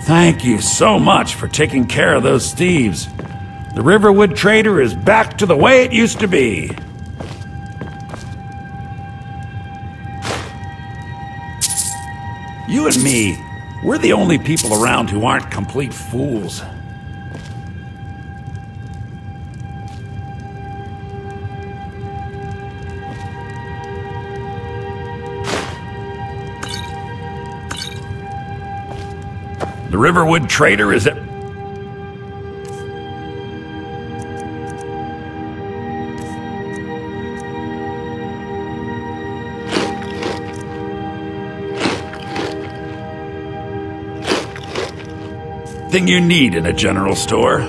Thank you so much for taking care of those thieves. The Riverwood trader is back to the way it used to be. You and me, we're the only people around who aren't complete fools. The Riverwood trader is at... Thing you need in a general store.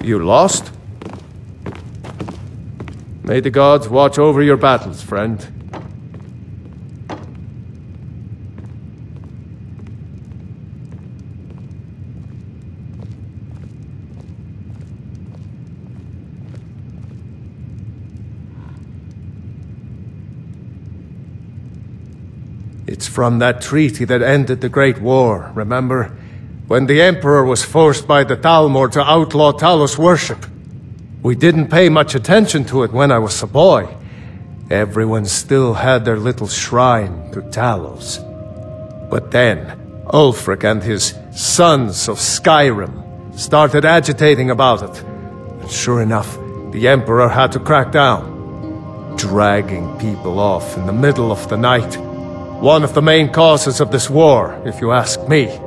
You lost? May the gods watch over your battles, friend. It's from that treaty that ended the Great War, remember? When the Emperor was forced by the Thalmor to outlaw Talos worship. We didn't pay much attention to it when I was a boy. Everyone still had their little shrine to Talos. But then, Ulfric and his sons of Skyrim started agitating about it. And sure enough, the Emperor had to crack down, dragging people off in the middle of the night. One of the main causes of this war, if you ask me.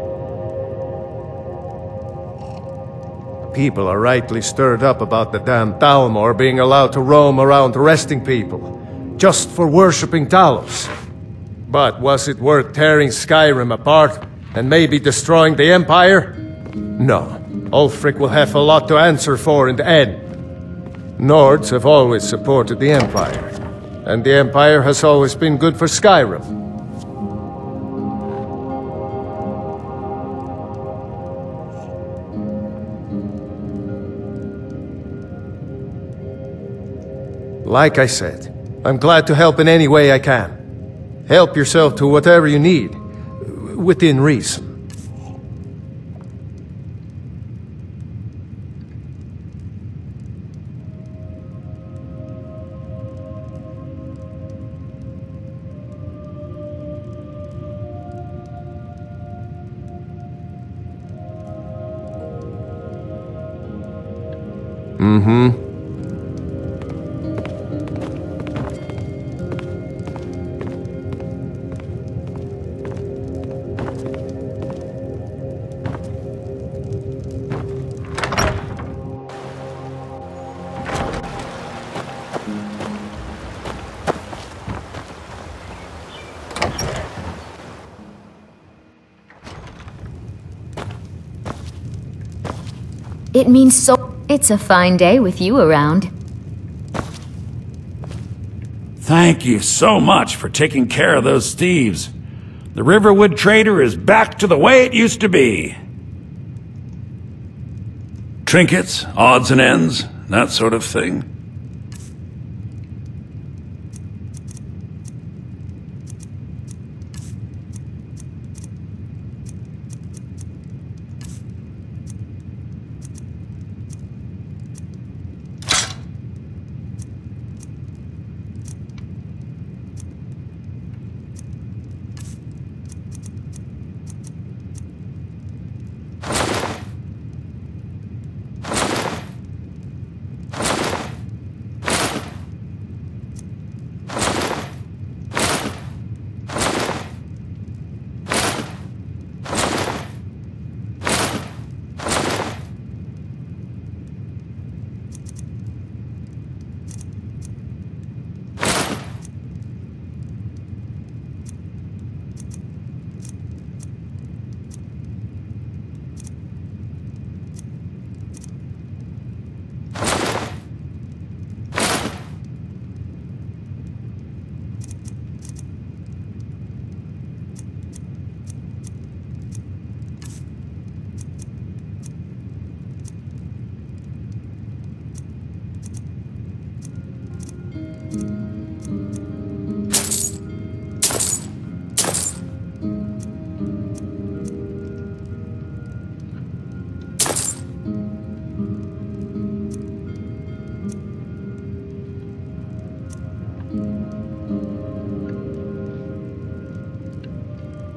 People are rightly stirred up about the damn Thalmor being allowed to roam around arresting people, just for worshipping Talos. But was it worth tearing Skyrim apart, and maybe destroying the Empire? No. Ulfric will have a lot to answer for in the end. Nords have always supported the Empire, and the Empire has always been good for Skyrim. Like I said, I'm glad to help in any way I can. Help yourself to whatever you need, within reason. Mm-hmm. It means so. It's a fine day with you around. Thank you so much for taking care of those thieves. The Riverwood trader is back to the way it used to be. Trinkets, odds and ends, that sort of thing.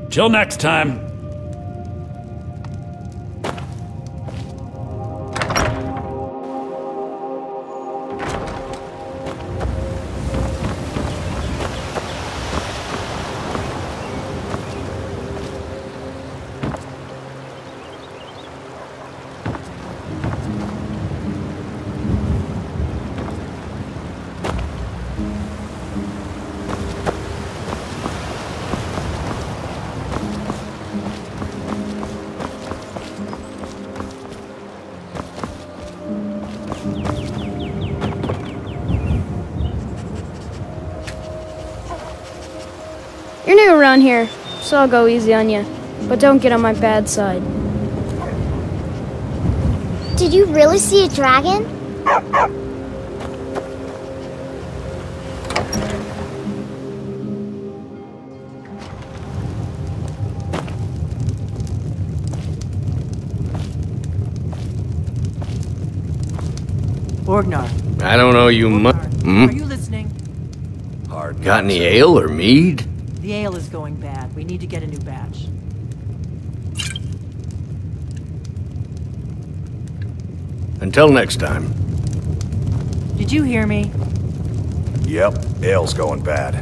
Till next time. new around here, so I'll go easy on you. But don't get on my bad side. Did you really see a dragon? Borgnar. I don't know you much. Are you listening? Got any ale or mead? The ale is going bad. We need to get a new batch. Until next time. Did you hear me? Yep, ale's going bad.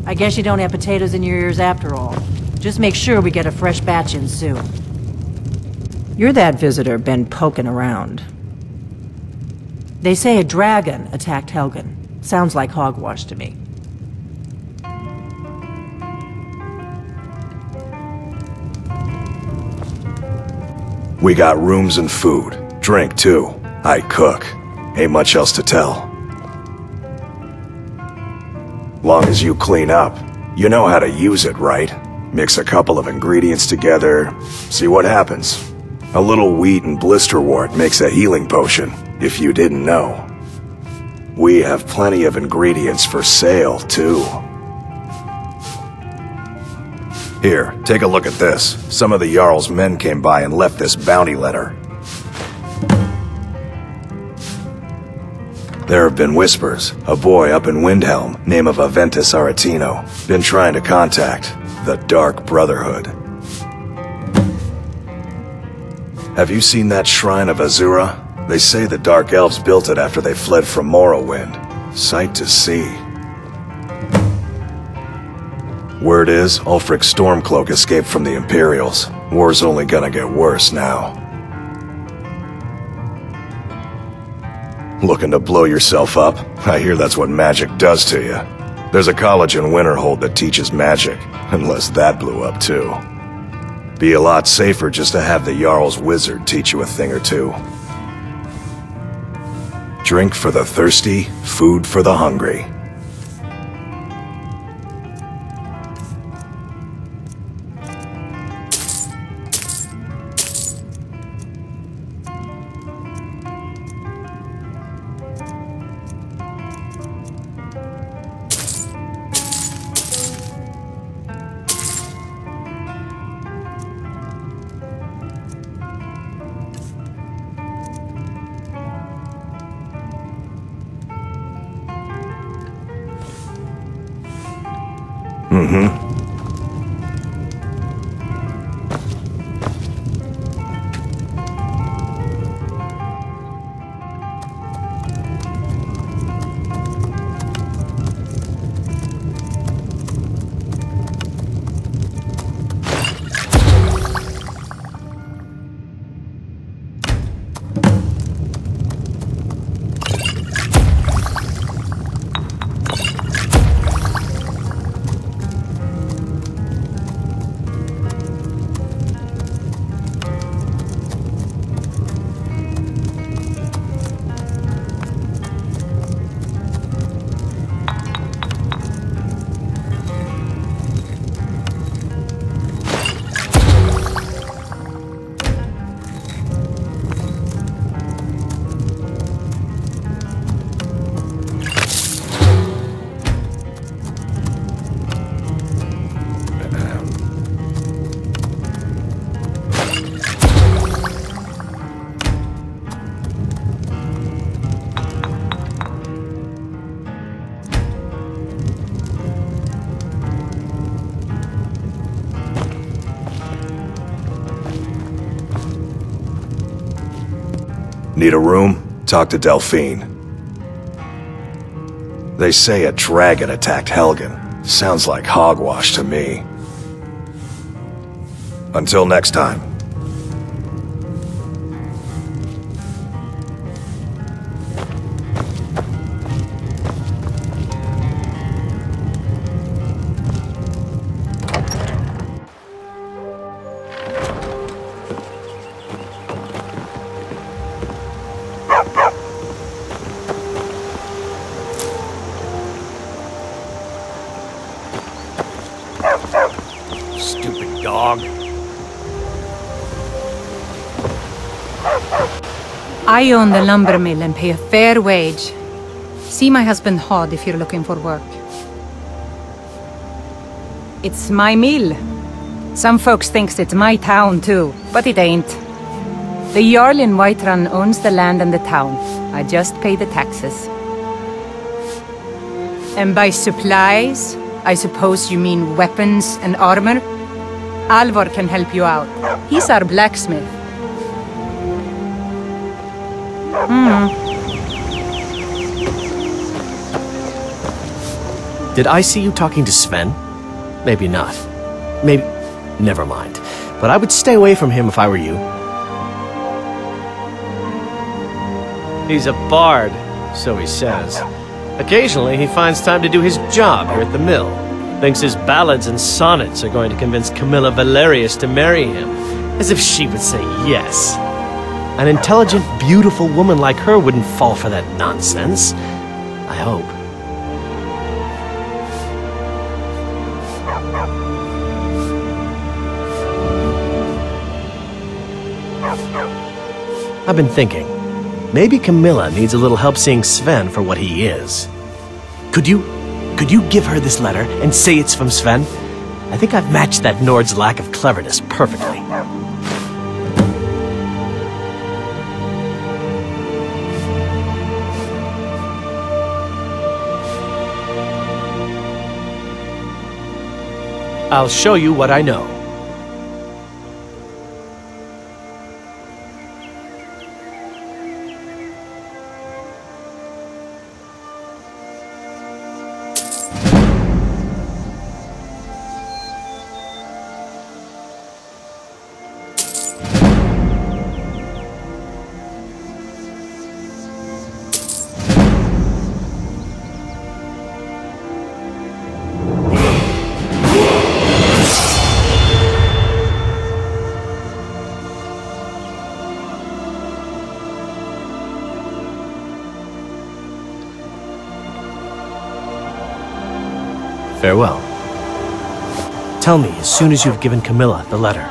I guess you don't have potatoes in your ears after all. Just make sure we get a fresh batch in soon. You're that visitor been poking around. They say a dragon attacked Helgen. Sounds like hogwash to me. We got rooms and food. Drink, too. I cook. Ain't much else to tell. Long as you clean up. You know how to use it, right? Mix a couple of ingredients together, see what happens. A little wheat and blisterwort makes a healing potion, if you didn't know. We have plenty of ingredients for sale, too. Here, take a look at this. Some of the Jarl's men came by and left this bounty letter. There have been whispers. A boy up in Windhelm, name of Aventus Aretino, been trying to contact the Dark Brotherhood. Have you seen that shrine of Azura? They say the Dark Elves built it after they fled from Morrowind. Sight to see. Word is, Ulfric's Stormcloak escaped from the Imperials. War's only gonna get worse now. Looking to blow yourself up? I hear that's what magic does to you. There's a college in Winterhold that teaches magic, unless that blew up too. Be a lot safer just to have the Jarl's wizard teach you a thing or two. Drink for the thirsty, food for the hungry. Need a room? Talk to Delphine. They say a dragon attacked Helgen. Sounds like hogwash to me. Until next time. I own the lumber mill and pay a fair wage. See my husband Hod if you're looking for work. It's my mill. Some folks thinks it's my town too, but it ain't. The Jarl in Whiterun owns the land and the town. I just pay the taxes. And by supplies, I suppose you mean weapons and armor? Alvor can help you out. He's our blacksmith. Did I see you talking to Sven? Maybe not. Maybe... Never mind. But I would stay away from him if I were you. He's a bard, so he says. Occasionally, he finds time to do his job here at the mill. Thinks his ballads and sonnets are going to convince Camilla Valerius to marry him. As if she would say yes. An intelligent, beautiful woman like her wouldn't fall for that nonsense. I hope. I've been thinking. Maybe Camilla needs a little help seeing Sven for what he is. Could you give her this letter and say it's from Sven? I think I've matched that Nord's lack of cleverness perfectly. I'll show you what I know. Farewell. Tell me as soon as you've given Camilla the letter.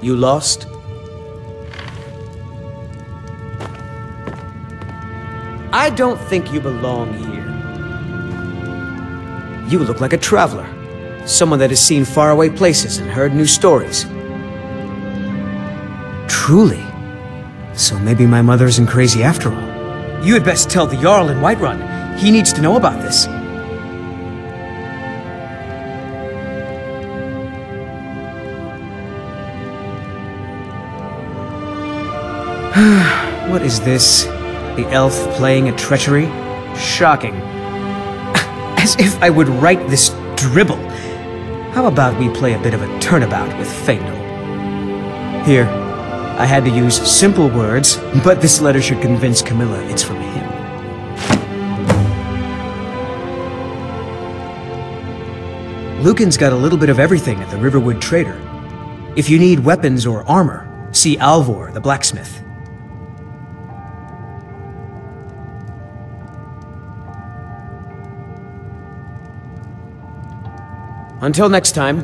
You lost? I don't think you belong here. You look like a traveler. Someone that has seen faraway places and heard new stories. Truly? So maybe my mother isn't crazy after all. You had best tell the Jarl in Whiterun. He needs to know about this. What is this? The elf playing a treachery? Shocking. As if I would write this dribble. How about we play a bit of a turnabout with Faendal? Here, I had to use simple words, but this letter should convince Camilla it's from him. Lucan's got a little bit of everything at the Riverwood Trader. If you need weapons or armor, see Alvor, the blacksmith. Until next time,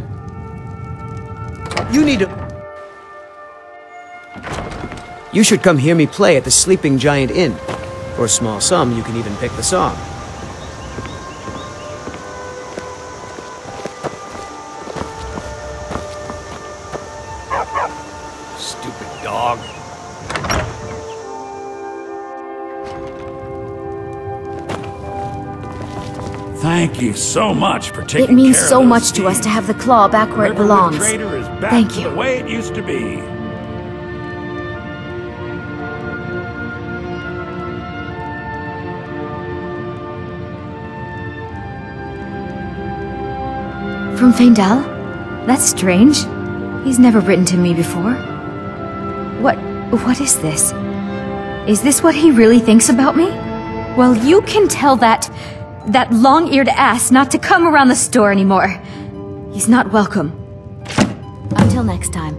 you should come hear me play at the Sleeping Giant Inn. For a small sum, you can even pick the song. dog. Thank you so much for taking care of It means those so much to us thieves. to have the claw back where it Riverwood belongs. Trader is back Thank to you. the way it used to be. From Feindal? That's strange. He's never written to me before. What is this? Is this what he really thinks about me? Well, you can tell that long-eared ass not to come around the store anymore. He's not welcome. Until next time.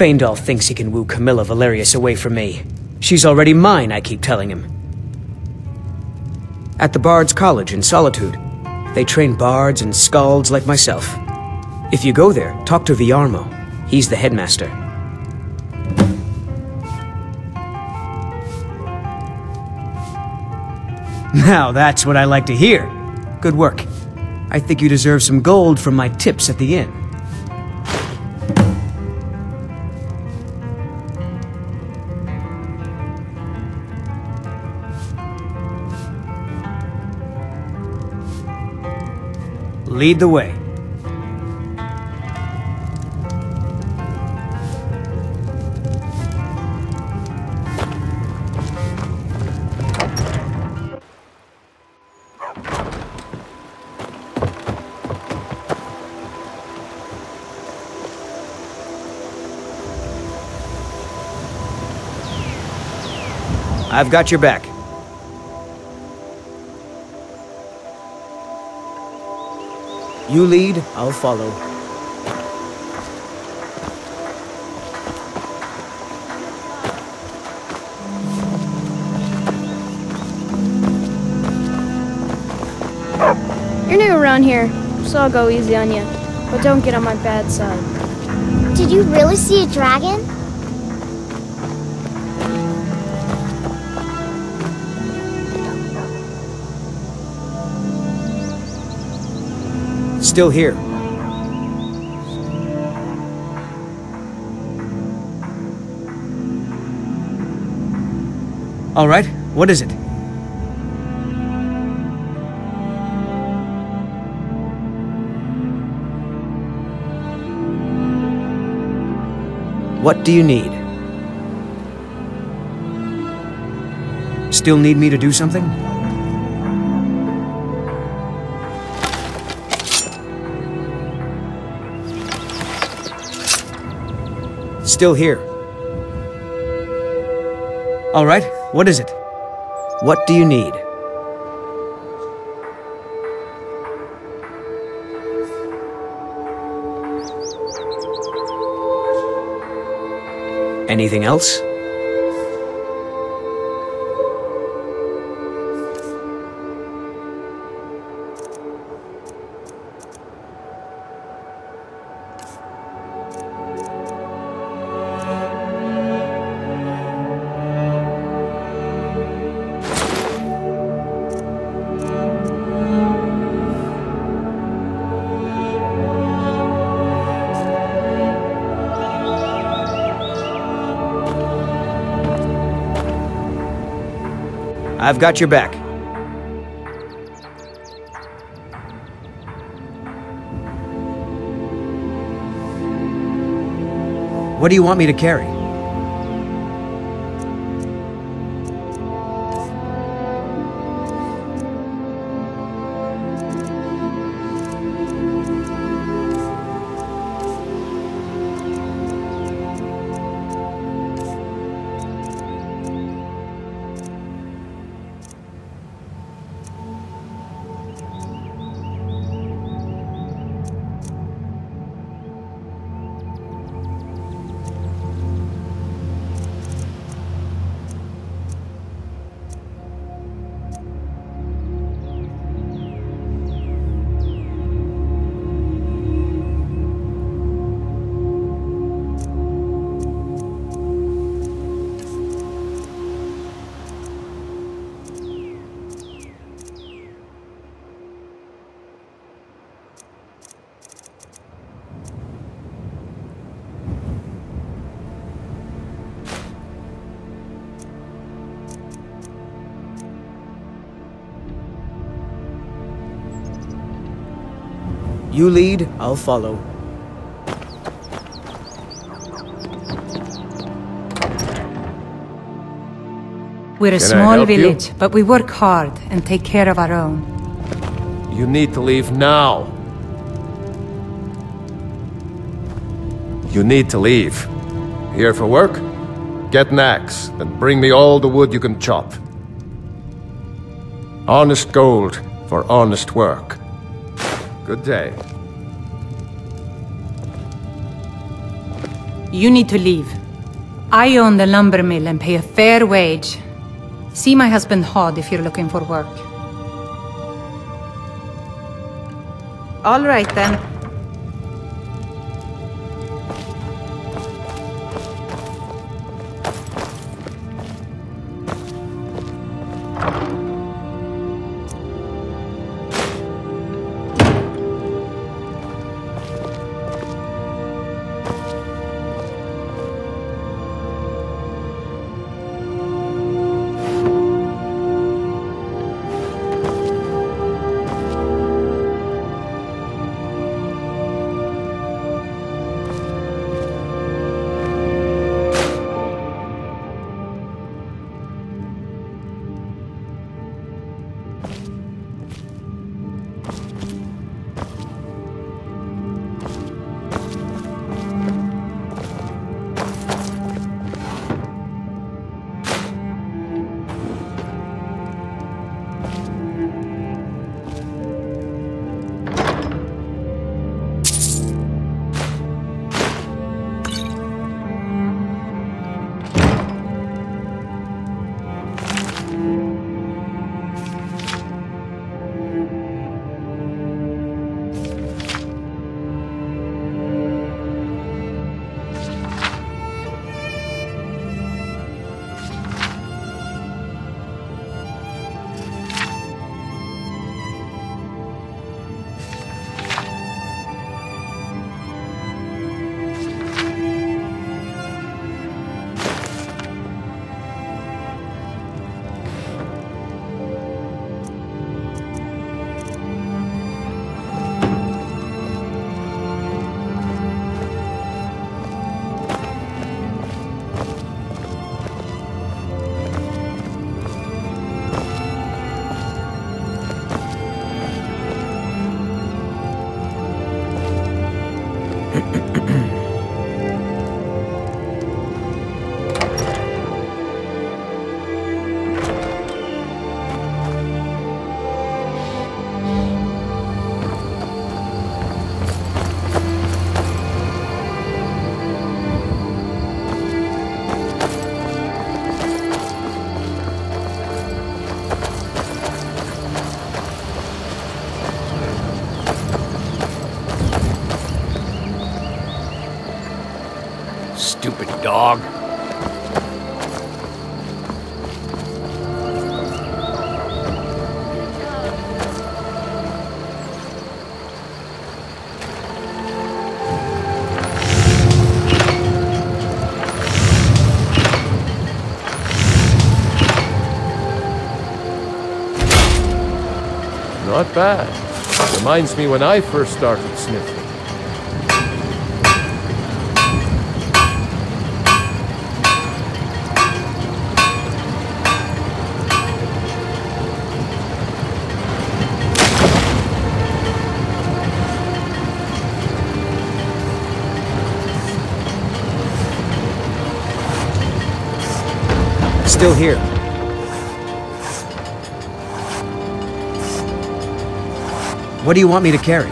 Feindal thinks he can woo Camilla Valerius away from me. She's already mine, I keep telling him. At the Bard's College in Solitude, they train bards and skalds like myself. If you go there, talk to Viarmo. He's the headmaster. Now that's what I like to hear. Good work. I think you deserve some gold from my tips at the inn. Lead the way. I've got your back. You lead, I'll follow. You're new around here, so I'll go easy on you. But don't get on my bad side. Did you really see a dragon? Still here. All right, what is it? What do you need? Still need me to do something? Still here. All right, what is it? What do you need? Anything else? I've got your back. What do you want me to carry? You lead, I'll follow. We're a small village, but we work hard and take care of our own. You need to leave now. You need to leave. Here for work? Get an axe, and bring me all the wood you can chop. Honest gold for honest work. Good day. You need to leave. I own the lumber mill and pay a fair wage. See my husband Hod if you're looking for work. All right then. Stupid dog. Not bad. Reminds me when I first started smithing. Still here. What do you want me to carry?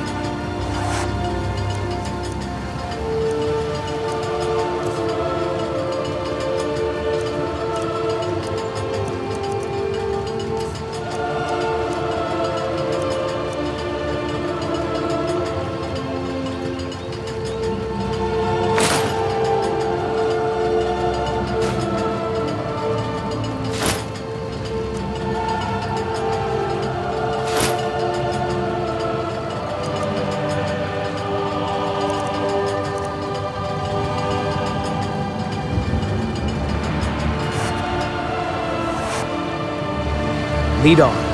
Lead on.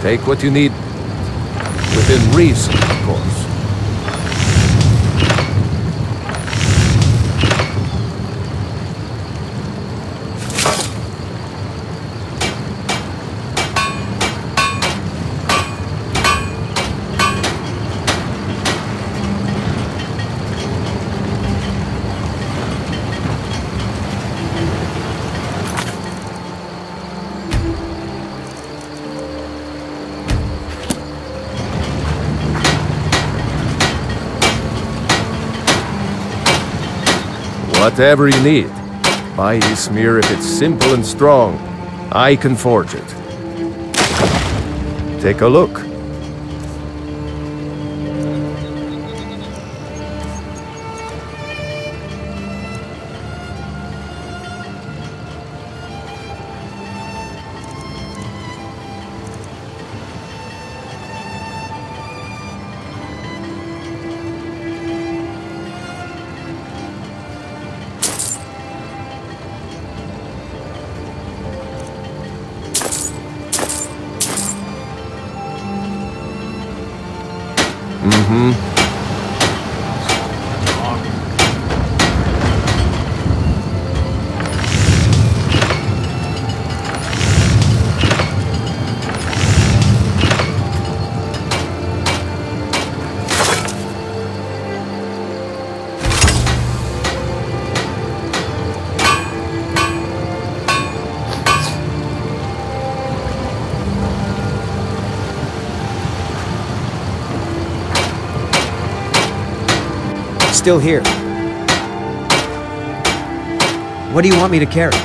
Take what you need. Within reason, of course. Whatever you need. Buy Ismir if it's simple and strong. I can forge it. Take a look. Still here. What do you want me to carry?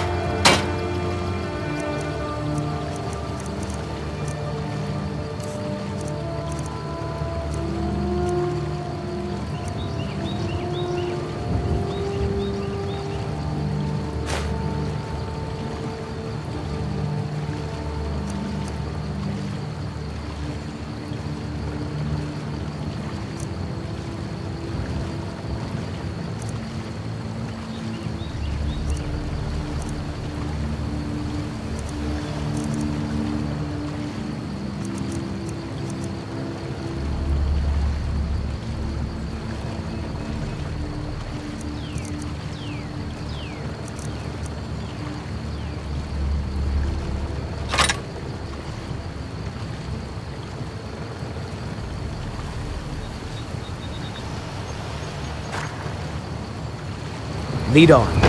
Lead on.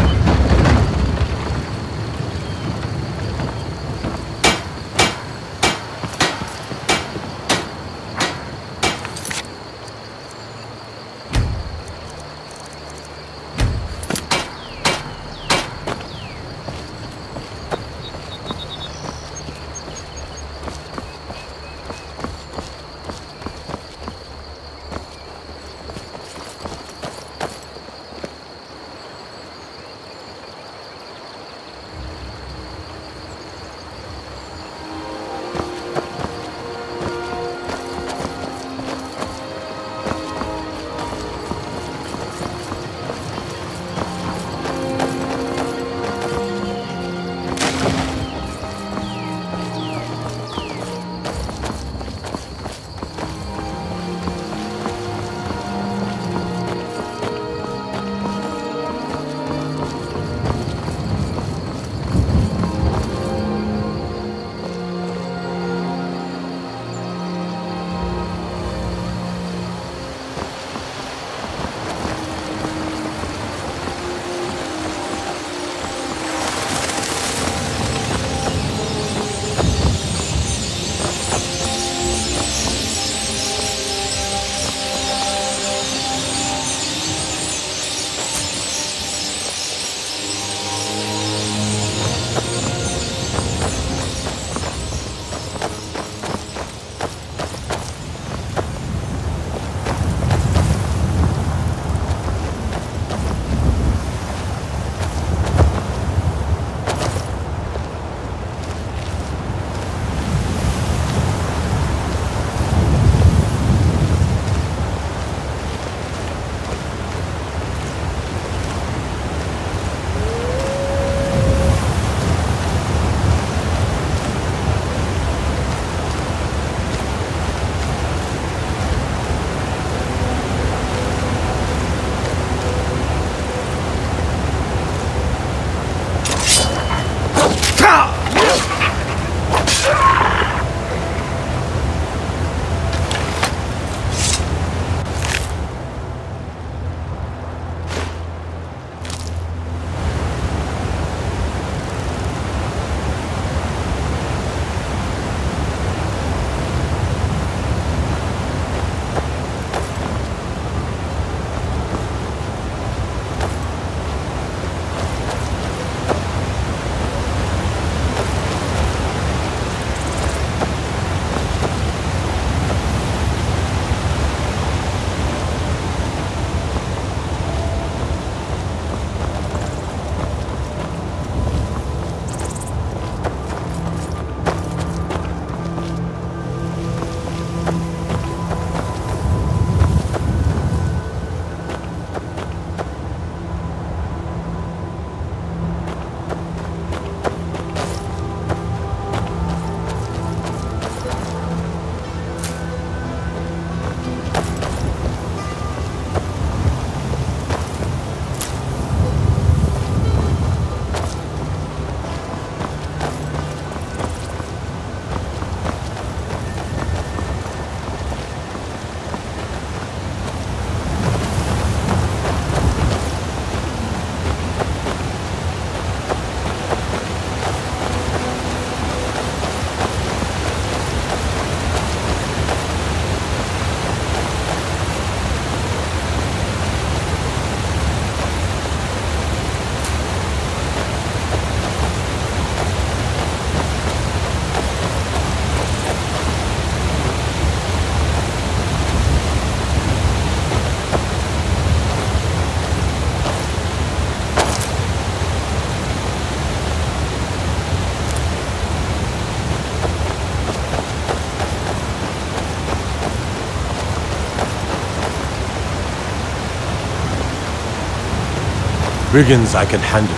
Brigands I can handle.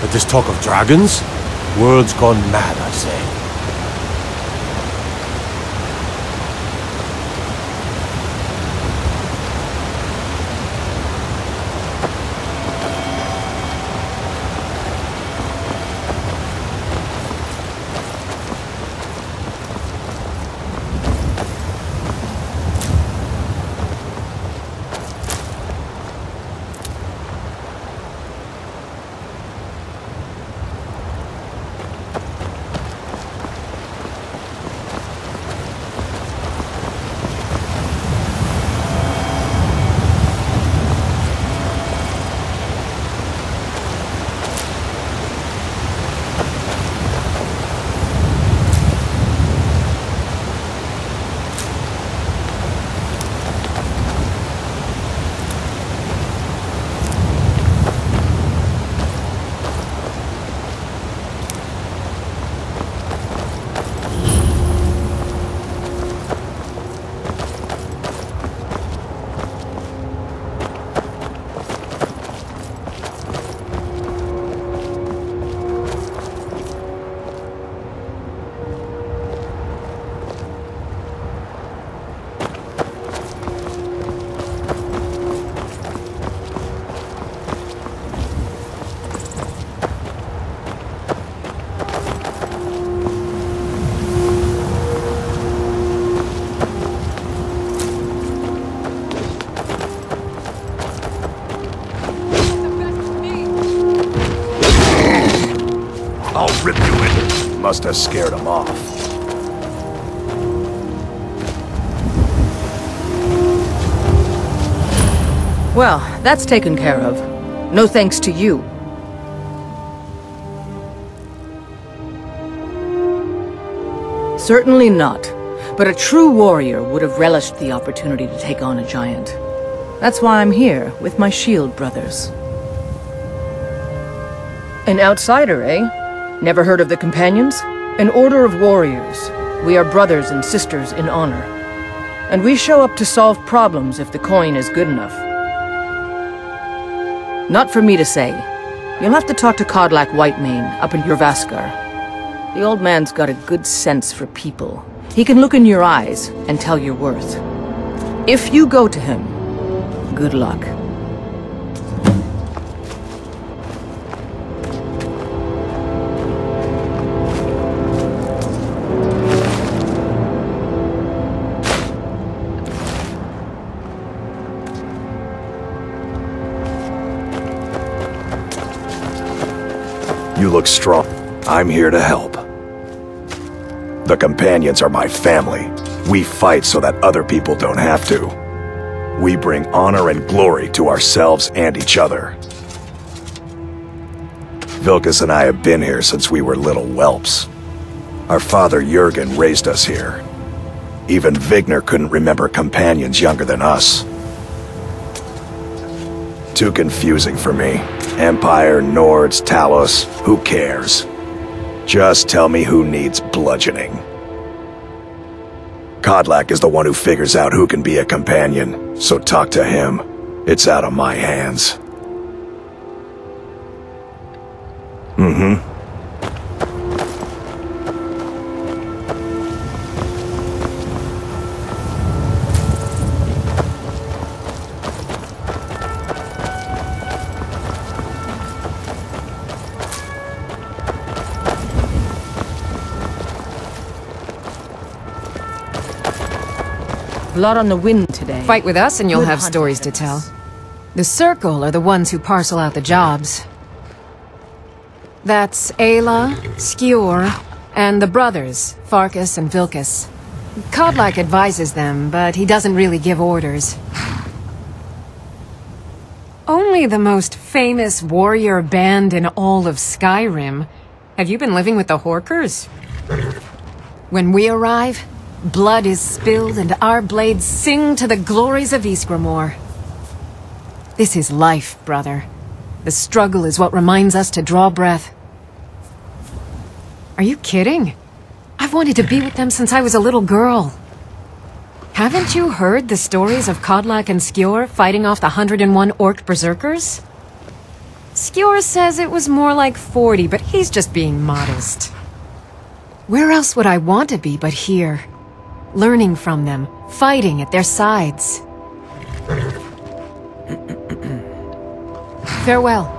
But this talk of dragons? World's gone mad, I say. Must have scared him off. Well, that's taken care of. No thanks to you. Certainly not. But a true warrior would have relished the opportunity to take on a giant. That's why I'm here, with my shield brothers. An outsider, eh? Never heard of the Companions? An order of warriors. We are brothers and sisters in honor. And we show up to solve problems if the coin is good enough. Not for me to say. You'll have to talk to Kodlak Whitemane up in Jorvaskar. The old man's got a good sense for people. He can look in your eyes and tell your worth. If you go to him, good luck. You look strong. I'm here to help. The Companions are my family. We fight so that other people don't have to. We bring honor and glory to ourselves and each other. Vilkas and I have been here since we were little whelps. Our father Jurgen raised us here. Even Vigner couldn't remember Companions younger than us. Too confusing for me. Empire, Nords, Talos, who cares? Just tell me who needs bludgeoning. Kodlak is the one who figures out who can be a companion, so talk to him. It's out of my hands. Mm-hmm. Blood on the wind today. Fight with us and you'll Good have hunting stories to tell. The Circle are the ones who parcel out the jobs. That's Ayla, Skjor, and the brothers, Farkas and Vilkas. Kodlak advises them, but he doesn't really give orders. Only the most famous warrior band in all of Skyrim. Have you been living with the Horkers? When we arrive, blood is spilled and our blades sing to the glories of Ysgramor. This is life, brother. The struggle is what reminds us to draw breath. Are you kidding? I've wanted to be with them since I was a little girl. Haven't you heard the stories of Kodlak and Skjor fighting off the 101 orc berserkers? Skjor says it was more like 40, but he's just being modest. Where else would I want to be but here? Learning from them, fighting at their sides. Farewell.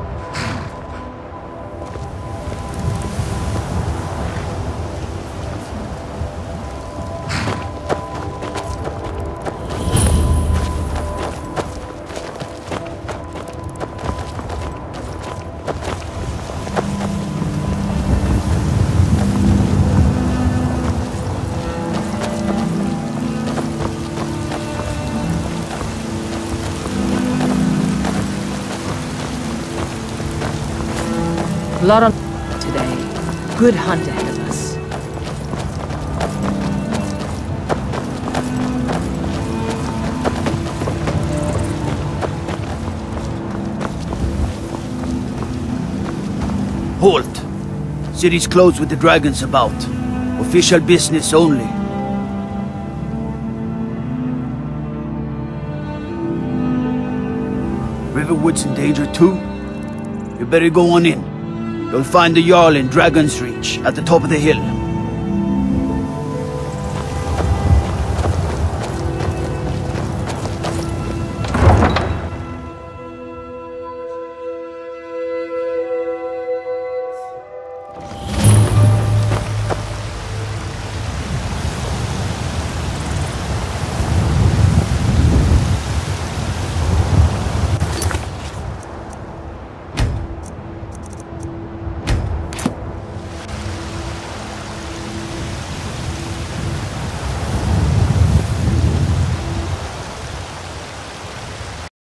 Lot on today. Good hunt ahead of us. Halt! City's closed with the dragons about. Official business only. Rivenwood's in danger too? You better go on in. You'll find the Jarl in Dragon's Reach, at the top of the hill.